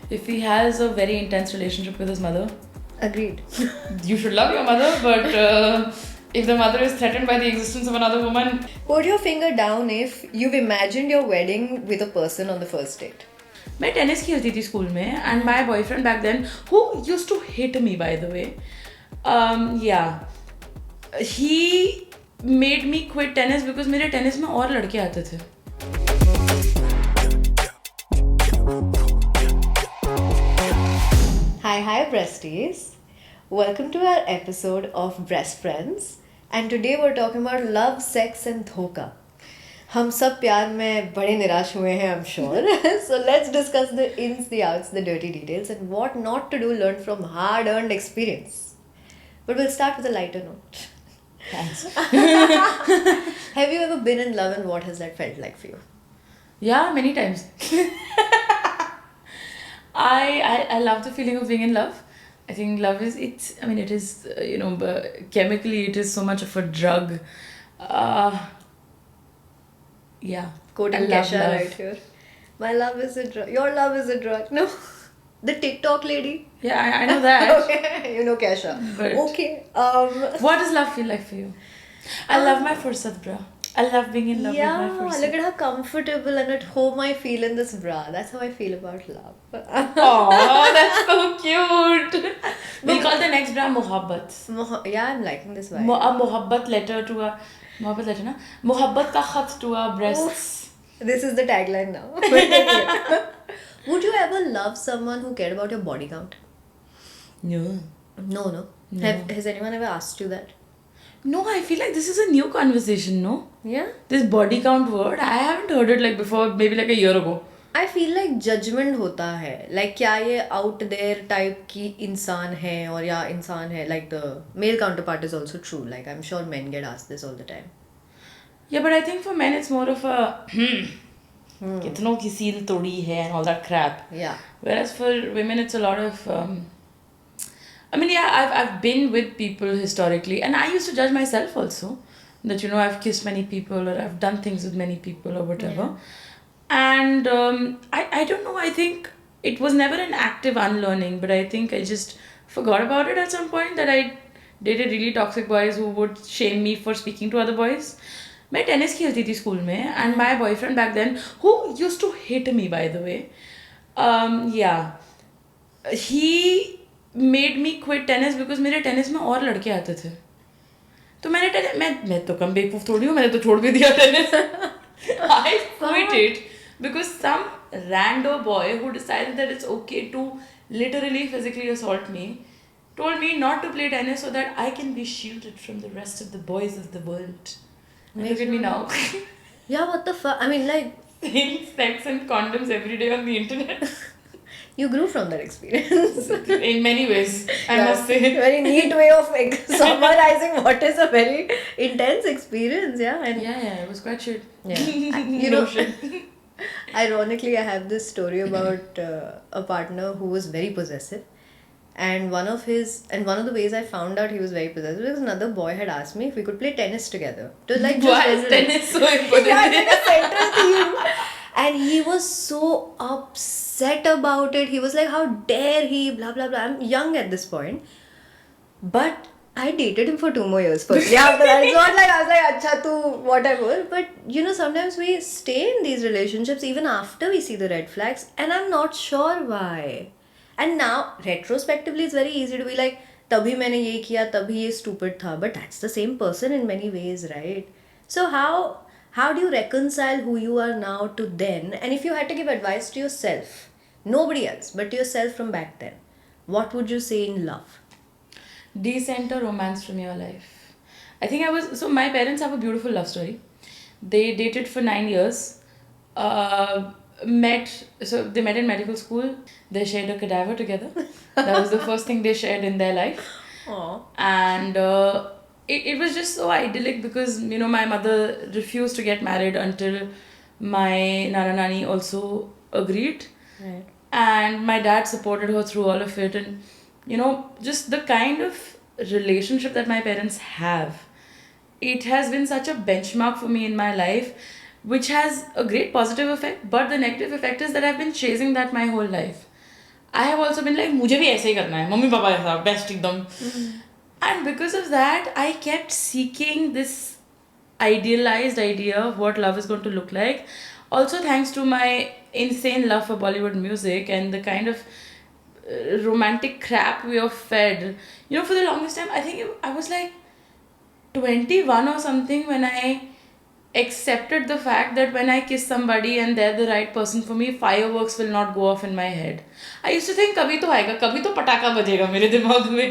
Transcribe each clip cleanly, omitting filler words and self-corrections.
If he has a very intense relationship with his mother, Agreed. you should love your mother, but if the mother is threatened by the existence of another woman, Put your finger down if you've imagined your wedding with a person on the first date. मैं tennis खेलती थी school में and my boyfriend back then, who used to hate me by the way, he made me quit tennis because मेरे tennis में और लड़के आते थे. Hi breasties. Welcome to our episode of Breast Friends. And today we're talking about love, sex and धोखा. हम सब प्यार में बड़े निराश हुए हैं, I'm sure. So let's discuss the ins, the outs, the dirty details and what not to do learn from hard-earned experience. But we'll start with a lighter note. Thanks. Have you ever been in love and what has that felt like for you? Yeah, many times. I love the feeling of being in love. I think love is, it is, chemically it is so much of a drug. Yeah. Quoting I love Kesha love. right here. My love is a drug. Your love is a drug. No. The TikTok lady. Yeah, I know that. Okay. You know Kesha. But Okay. what does love feel like for you? I love my fursat bra. I love being in love with my fursat. Look at how comfortable and at home I feel in this bra. That's how I feel about love. Oh, that's so cute. We'll call the next bra Mohabbat. Yeah, I'm liking this vibe. A Mohabbat letter to a... Mohabbat letter, na? Mohabbat ka khat to our breasts. This is the tagline now. Would you ever love someone who cared about your body count? No. No. Has anyone ever asked you that? No, I feel like this is a new conversation, no? Yeah? This body count word, I haven't heard it like before, maybe like a year ago. I feel like judgment होता है. Like क्या ये out there type की इंसान है और या इंसान है. Like the male counterpart is also true. Like I'm sure men get asked this all the time. Yeah, but I think for men it's more of a कितनों की सील तोड़ी है and all that crap. Yeah. Whereas for women it's a lot of I've been with people historically and I used to judge myself also that I've kissed many people or I've done things with many people or whatever. Yeah. And I don't know, I think it was never an active unlearning, but I think I just forgot about it at some point that I dated really toxic boys who would shame me for speaking to other boys. मैं tennis खेलती थी school में and my boyfriend back then, who used to hate me by the way, he made me quit tennis because मेरे tennis में और लड़के आते थे. तो मैं तो कम बेवकूफ थोड़ी हूँ, मैंने तो छोड़ भी दिया tennis. I quit it because some rando boy who decided that it's okay to literally physically assault me told me not to play tennis so that I can be shielded from the rest of the boys of the world. And look at me now. Yeah, what the fuck? I mean, like... Saying sex and condoms every day on the internet. You grew from that experience. In many ways, I must say. Very neat way of summarizing what is a very intense experience, yeah. And Yeah, it was quite shit. Yeah. No shit. Ironically, I have this story about a partner who was very possessive. And one of the ways I found out he was very possessive was another boy had asked me if we could play tennis together. To like just Why is tennis so important? Yeah, it's like a central theme. And he was so upset about it. He was like, how dare he, blah, blah, blah. I'm young at this point. But I dated him for 2 more years first. Yeah, after that. It's not like I was like, acha tu, whatever. But, sometimes we stay in these relationships even after we see the red flags. And I'm not sure why. And now, retrospectively, it's very easy to be like, तभी मैंने ये किया, तभी ये stupid था. But that's the same person in many ways, right? So how do you reconcile who you are now to then? And if you had to give advice to yourself, nobody else, but to yourself from back then, what would you say in love? Decenter romance from your life. I think my parents have a beautiful love story. They dated for 9 years. They met in medical school. They shared a cadaver together. That was the first thing they shared in their life. Aww. And it was just so idyllic because, my mother refused to get married until my Nana Nani also agreed. Right. And my dad supported her through all of it. And, just the kind of relationship that my parents have, it has been such a benchmark for me in my life, which has a great positive effect. But the negative effect is that I've been chasing that my whole life. I have also been like, मुझे भी ऐसे ही करना है, mummy papa ऐसा best एकदम. And because of that, I kept seeking this idealized idea of what love is going to look like. Also, thanks to my insane love for Bollywood music and the kind of romantic crap we are fed. You know, for the longest time, I think I was like 21 or something when I accepted the fact that when I kiss somebody and they're the right person for me, fireworks will not go off in my head. I used to think कभी तो आएगा, कभी तो पटाखा बजेगा मेरे दिमाग में.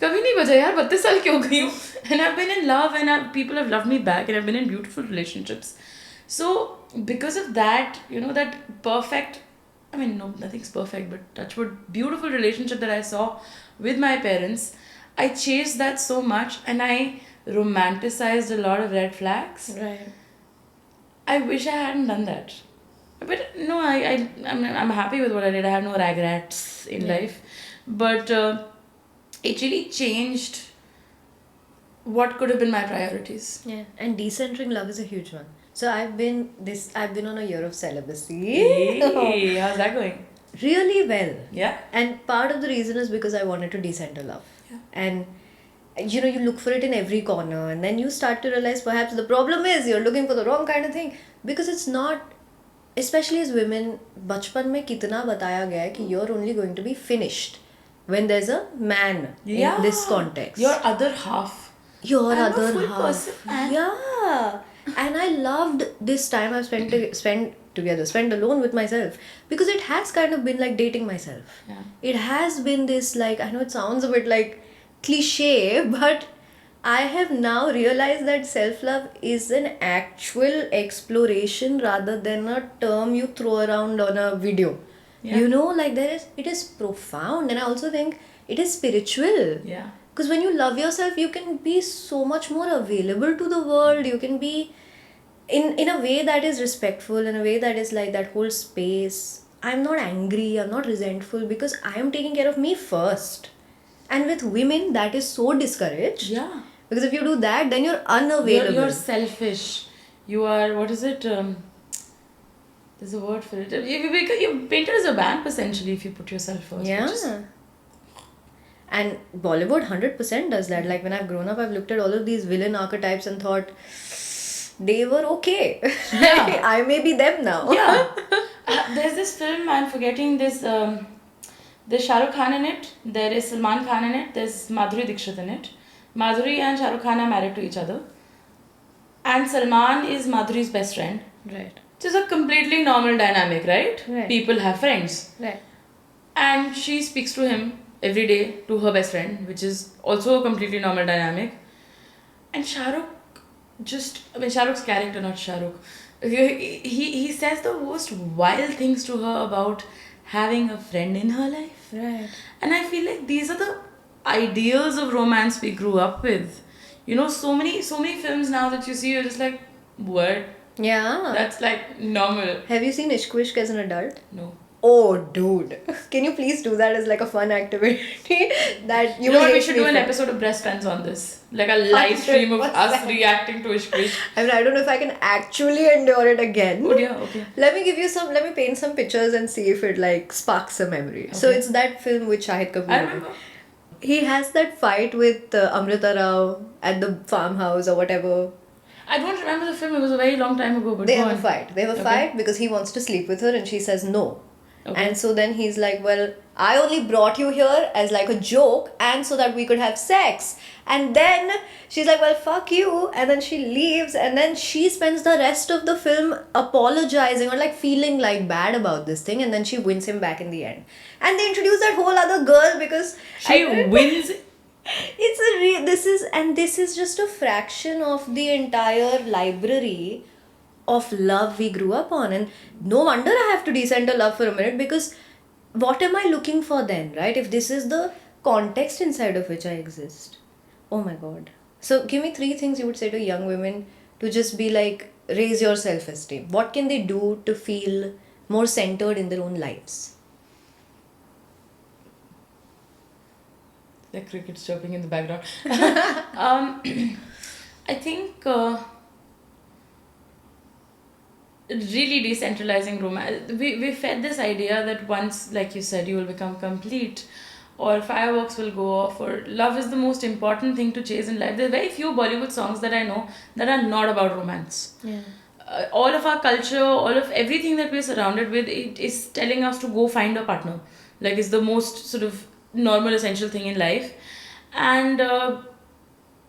कभी नहीं बजा यार, 32 साल की हो गई हूँ. And I've been in love and people have loved me back and I've been in beautiful relationships. So because of that, you know, that perfect, I mean, no, nothing's perfect, but touchwood, beautiful relationship that I saw with my parents, I chased that so much and I romanticized a lot of red flags. Right. I wish I hadn't done that. But no, I'm happy with what I did. I have no regrets in life. But it really changed what could have been my priorities. Yeah, and decentering love is a huge one. So I've been on a year of celibacy. Hey, how's that going? Really well. Yeah. And part of the reason is because I wanted to decenter love. Yeah. And you know, you look for it in every corner, and then you start to realize perhaps the problem is you're looking for the wrong kind of thing, because it's not, especially as women, बचपन में कितना बताया गया है कि you're only going to be finished when there's a man in this context. Your other half. Your I'm a other full half. person, man. Yeah. And I loved this time I've spent alone with myself, because it has kind of been like dating myself. Yeah. It has been this, like, I know it sounds a bit like cliche, but I have now realized that self-love is an actual exploration rather than a term you throw around on a video. Yeah. You know, like it is profound, and I also think it is spiritual. Yeah. Because when you love yourself, you can be so much more available to the world. You can be in a way that is respectful, in a way that is like that whole space. I'm not angry, I'm not resentful, because I am taking care of me first. And with women, that is so discouraged. Yeah. Because if you do that, then you're unavailable. You're selfish. You are, what is it? There's a word for it. You're painted as a vamp essentially if you put yourself first. Yeah. which is- And Bollywood 100% does that. Like when I've grown up, I've looked at all of these villain archetypes and thought, they were okay. Yeah. I may be them now. Yeah. There's this film, I'm forgetting this. There's Shah Rukh Khan in it. There is Salman Khan in it. There's Madhuri Dixit in it. Madhuri and Shah Rukh Khan are married to each other. And Salman is Madhuri's best friend. Right. Which is a completely normal dynamic, right? Right. People have friends. Right. And she speaks to him every day, to her best friend, which is also a completely normal dynamic. And Shah Rukh Shah Rukh's character, not Shah Rukh, he says the most wild things to her about having a friend in her life. Right. And I feel like these are the ideals of romance we grew up with. You know, so many films now that you see, you're just like, what? Yeah. That's like normal. Have you seen Ishq Vishk as an adult? No. Oh, dude. Can you please do that as like a fun activity that You know what? We hate should me do an for? episode of Breast Fans on this. Like a live stream of us 100%. reacting to Ishq Vishk. I mean, I don't know if I can actually endure it again. Oh dear, okay. Let me paint some pictures and see if it like sparks a memory. So Okay. it's that film with Shahid Kapoor. I remember. He has that fight with Amrita Rao at the farmhouse or whatever. I don't remember the film, it was a very long time ago, but They go have a on. fight. They have a Okay. fight because he wants to sleep with her and she says no. Okay. And so then he's like, well, I only brought you here as like a joke and so that we could have sex. And then she's like, well, fuck you. And then she leaves and then she spends the rest of the film apologizing or like feeling like bad about this thing. And then she wins him back in the end. And they introduce that whole other girl because She wins. this is just a fraction of the entire library of love we grew up on, and no wonder I have to decenter love for a minute, because what am I looking for then, right? If this is the context inside of which I exist. Oh my god. So give me 3 things you would say to young women to just be like, raise your self-esteem. What can they do to feel more centered in their own lives? The cricket's chirping in the background. I think really decentralizing romance. We fed this idea that once, like you said, you will become complete, or fireworks will go off, or love is the most important thing to chase in life. There are very few Bollywood songs that I know that are not about romance. Yeah. All of our culture, all of everything that we're surrounded with, it is telling us to go find a partner. Like, it's the most sort of normal, essential thing in life. And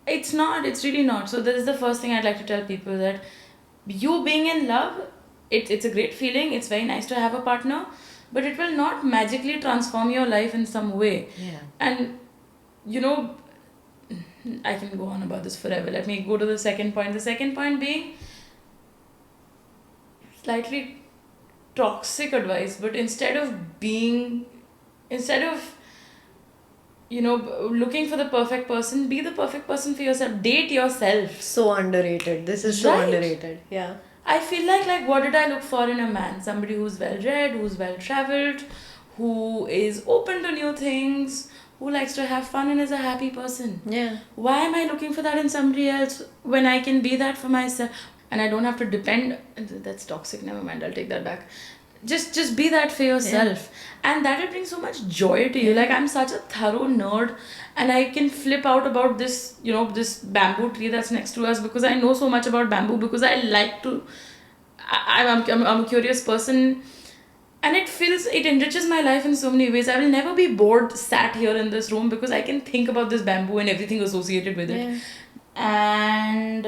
it's not, it's really not. So, this is the first thing I'd like to tell people, that you being in love, it's a great feeling. It's very nice to have a partner, but it will not magically transform your life in some way. Yeah. And, you know, I can go on about this forever. Let me go to the second point. The second point being slightly toxic advice, but instead of looking for the perfect person, be the perfect person for yourself. Date yourself. So underrated. This is so Right? underrated. Yeah. I feel like what did I look for in a man? Somebody who's well read, who's well traveled, who is open to new things, who likes to have fun and is a happy person. Yeah. Why am I looking for that in somebody else when I can be that for myself? And I don't have to depend. That's toxic. Never mind. I'll take that back. Just be that for yourself, and that will bring so much joy to you. Like, I'm such a thorough nerd, and I can flip out about this, this bamboo tree that's next to us, because I know so much about bamboo, because I like to. I'm a curious person, and it enriches my life in so many ways. I will never be bored sat here in this room, because I can think about this bamboo and everything associated with it. Yeah. And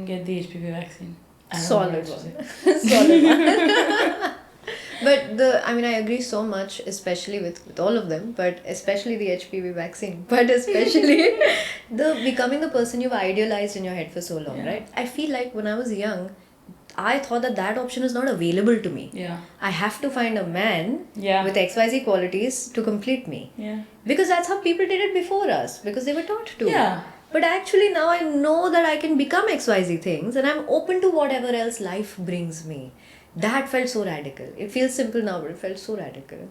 get the HPV vaccine. I don't know what Solid else to one. say. Solid one. But I agree so much, especially with all of them, but especially the HPV vaccine, but especially the becoming the person you've idealized in your head for so long, Yeah. right? I feel like when I was young, I thought that option is not available to me. Yeah. I have to find a man Yeah. with XYZ qualities to complete me. Yeah. Because that's how people did it before us, because they were taught to. Yeah. But actually now I know that I can become XYZ things, and I'm open to whatever else life brings me. That felt so radical. It feels simple now, but it felt so radical.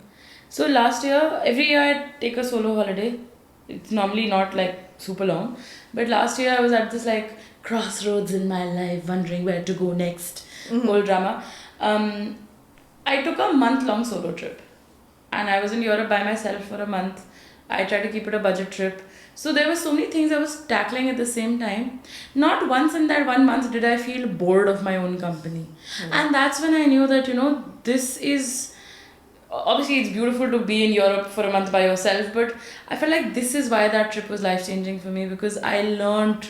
So last year, every year I take a solo holiday. It's normally not like super long, but last year I was at this like crossroads in my life, wondering where to go next. Whole drama. I took a month-long solo trip, and I was in Europe by myself for a month. I tried to keep it a budget trip. So there were so many things I was tackling at the same time. Not once in that 1 month did I feel bored of my own company. And that's when I knew that, this is... Obviously, it's beautiful to be in Europe for a month by yourself, but I felt like this is why that trip was life-changing for me, because I learned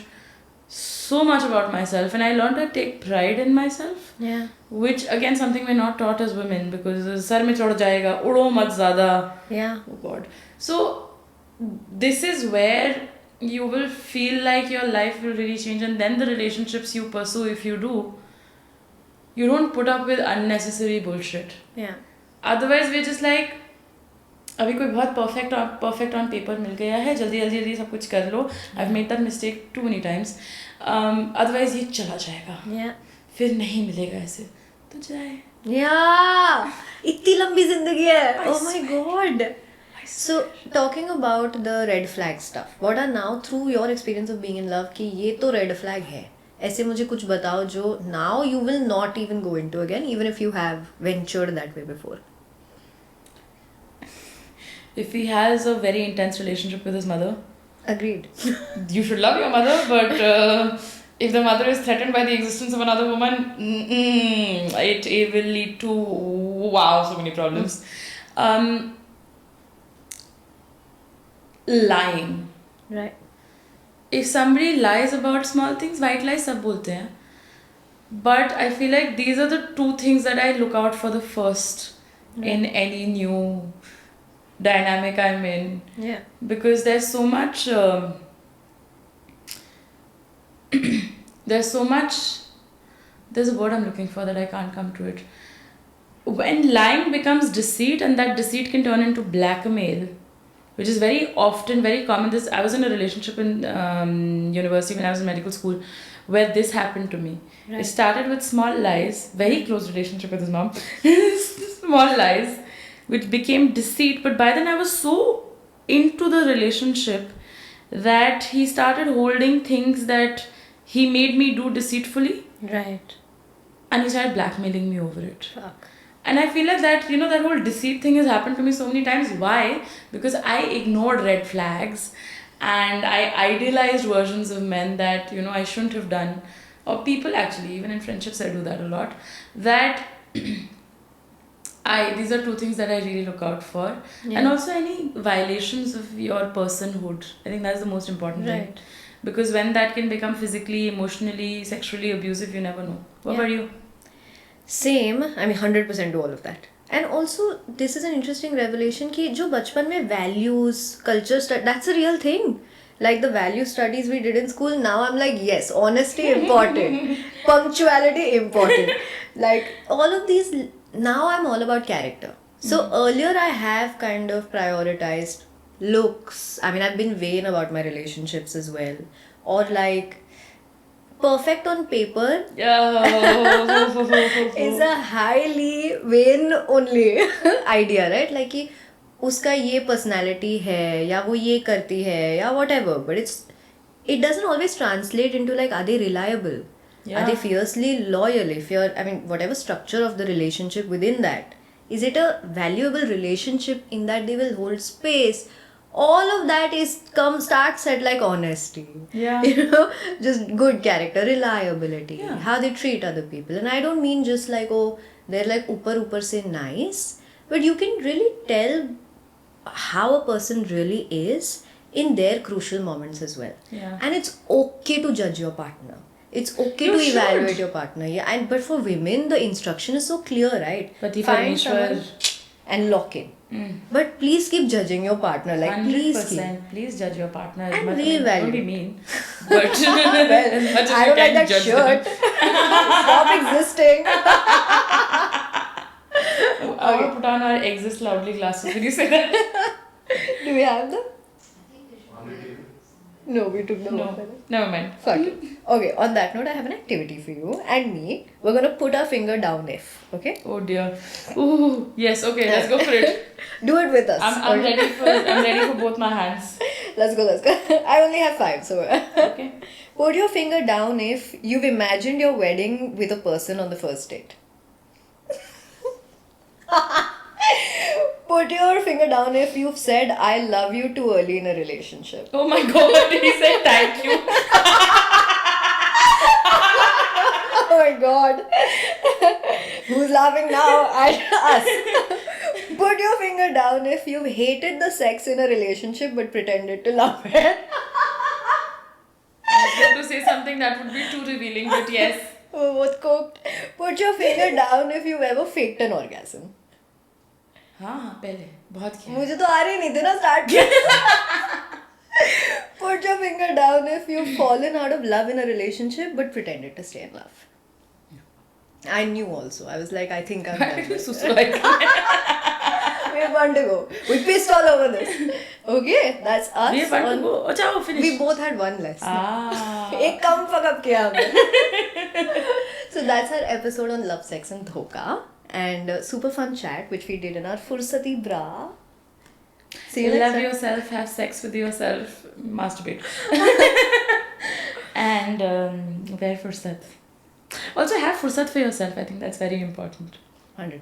so much about myself, and I learned to take pride in myself. Yeah. Which, again, something we're not taught as women, because sar mein chod jayega, udo mat zyada. Yeah. Oh God. So, this is where you will feel like your life will really change, and then the relationships you pursue, if you do, you don't put up with unnecessary bullshit. Yeah. Otherwise, we're just like, अभी कोई बहुत perfect on paper मिल गया है, जल्दी सब कुछ कर लो. I've made that mistake too many times. Otherwise, ये चला जाएगा. Yeah. फिर नहीं मिलेगा ऐसे. तो जाए. Yeah. इतनी लंबी जिंदगी है. I Oh my God. So, talking about the red flag stuff, what are now through your experience of being in love कि ये तो red flag है. ऐसे मुझे कुछ बताओ जो now you will not even go into again, even if you have ventured that way before. If he has a very intense relationship with his mother, Agreed. you should love your mother, but if the mother is threatened by the existence of another woman, it will lead to so many problems. Lying. Right. If somebody lies about small things, white lies सब बोलते हैं. But I feel like these are the two things that I look out for the first in any new dynamic I'm in. Yeah. Because there's so much there's a word I'm looking for that I can't come to it. When lying becomes deceit, and that deceit can turn into blackmail, which is very often very common. I was in a relationship in university when I was in medical school, where this happened to me. Right. It started with small lies, very close relationship with his mom, small lies, which became deceit. But by then I was so into the relationship that he started holding things that he made me do deceitfully. Right. and he started blackmailing me over it. Fuck. And I feel like that, that whole deceit thing has happened to me so many times. Why? Because I ignored red flags and I idealized versions of men that, I shouldn't have done. Or people actually, even in friendships, I do that a lot. That these are two things that I really look out for. Yeah. And also any violations of your personhood. I think that's the most important thing. Right. Because when that can become physically, emotionally, sexually abusive, you never know. What Yeah. about you? Same, I mean 100% do all of that. And also, this is an interesting revelation कि जो बचपन में values, culture, that's a real thing. Like the value studies we did in school, now I'm like, yes, honesty important, punctuality important. Like all of these, now I'm all about character. So earlier I have kind of prioritized looks. I mean, I've been vain about my relationships as well. Or like, perfect on paper Yeah. is a highly vain only idea, right? Like कि उसका ये personality है या वो ये करती है या whatever, but it doesn't always translate into like, are they reliable? Yeah. Are they fiercely loyal? If you're, I mean, whatever structure of the relationship within that, is it a valuable relationship in that they will hold space? All of that starts at like honesty. Yeah. Just good character, reliability, Yeah. how they treat other people. And I don't mean just like, oh, they're like upar se nice, but you can really tell how a person really is in their crucial moments as well. Yeah. And it's okay to judge your partner. It's okay You to should. evaluate your partner. Yeah. But for women, the instruction is so clear, right? Pati Find Parmeshwar. someone and lock in. But please keep judging your partner. Like, 100%. please keep. Please judge your partner. as And much- reevaluate. Don't be mean. But as much as I you don't like can that judge shirt. Stop existing. I will put on our exist loudly glasses. Will you say that? Do we have them? No, we took them off. No. Never mind. Fuck it. Okay, on that note, I have an activity for you and me. We're gonna put our finger down if, okay? Oh dear. Ooh. Yes. Okay. Let's go for it. Do it with us. I'm okay? ready for both my hands. Let's go. I only have 5, so. Okay. Put your finger down if you've imagined your wedding with a person on the first date. Put your finger down if you've said I love you too early in a relationship. Oh my God. He said thank you. Oh my god. Who's laughing now? Us. Put your finger down if you've hated the sex in a relationship but pretended to love it. I was going to say something that would be too revealing, but yes. We're both cooked. Put your finger down if you've ever faked an orgasm. हाँ पहले बहुत किया. मुझे तो आ रही नहीं थी ना start किया. Put your finger down if you've fallen out of love in a relationship but pretended to stay in love. I knew also. I was like, I think I'm done. सुसु like. We want to go. We pissed all over this. Okay, that's us. We want to go. अच्छा वो finish. We both had one less. Ah. एक कम fuck up किया हमने. So that's our episode on love, sex and dhoka. And super fun chat which we did in our Fursati Bra. See you next Love time. yourself, have sex with yourself, masturbate. And wear fursat. Also have fursat for yourself. I think that's very important. 100%.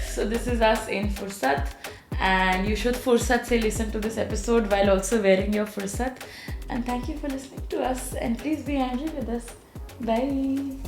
So this is us in fursat. And you should fursat say listen to this episode while also wearing your fursat. And thank you for listening to us. And please be angry with us. Bye.